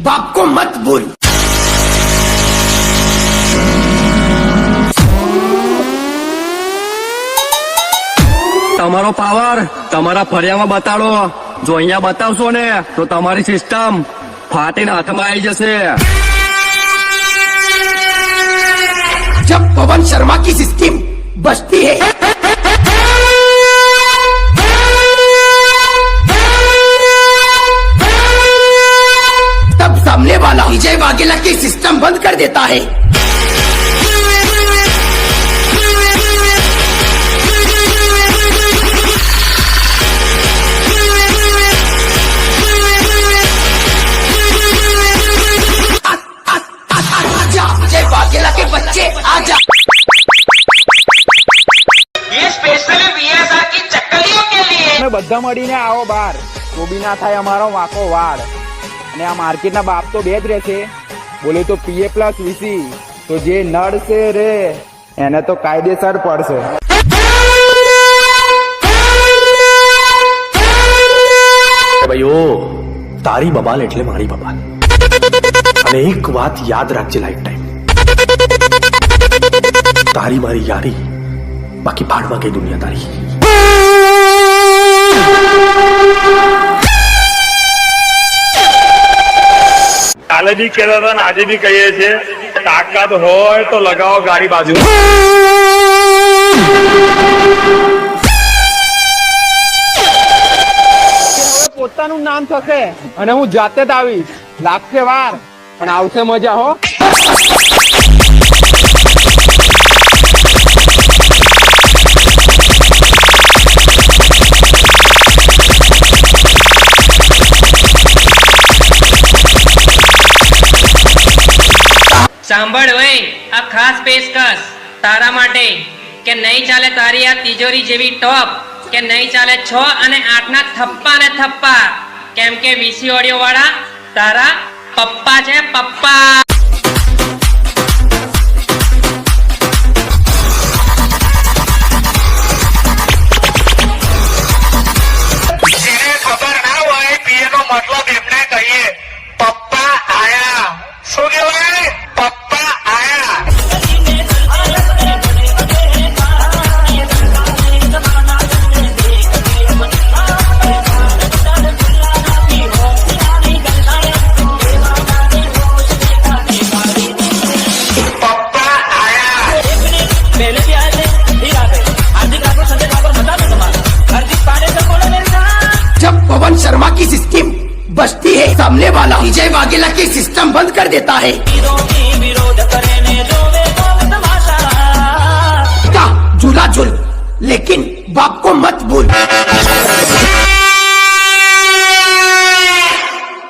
बाप को मत भूल। તમારો પાવર તમારા ફરિયામાં બતાડો. જો અહીંયા બતાવશો ને તો તમારી સિસ્ટમ ફાટીને હાથમાં આવી જશે. जब पवन शर्मा की सिस्टम बजती है तब सामने वाला विजय वाघेला की सिस्टम बंद कर देता है। विजय वाघेला के बच्चे आजा। ये स्पेशली वीएसआर की चक्कलियों के लिए। તમે બધા મળીને આવો બાર, તો બી ના થાય અમારો વાંકો વાળ. અને આ માર્કેટના બાપ તો બે જ રહેશે, બોલે તો પીએ પ્લસ વીસી. તો જે નડશે રે એને તો કાયદેસર પડશે. ભાઈઓ, તારી બબાલ એટલે મારી બબાલ. અને એક વાત યાદ રાખજે લાઈફ ટાઈમ, તારી મારી યારી, બાકી ભાડમાં કઈ દુનિયા તારી. કાલે બી કહેતા હતા ને આજે બી કહીએ છીએ, તાકાત હોય તો લગાવો ગાડી બાજુ. હવે પોતાનું નામ થશે અને હું જાતે જ આવીશ. લાગશે વાર પણ આવશે મજા હો. સાંભળ ભાઈ, આ ખાસ પેશકશ તારા માટે કે નહીં ચાલે તારી આ તિજોરી જેવી ટોપ, કે નહીં ચાલે 6 અને 8 ના થપ્પા ને થપ્પા, કેમ કે વીસી ઓડિયો વાળા તારા પપ્પા છે પપ્પા. જેને ખબર ના હોય પીએ નો મતલબ એમને કહીએ પપ્પા આયા. શું કહેવાય? પપ્પા આયા. जब पवन शर्मा की सिस्टम बजती है सामने वाला विजय वाघेला की सिस्टम बंद कर देता है। झूला झूल लेकिन बाप को मत भूल।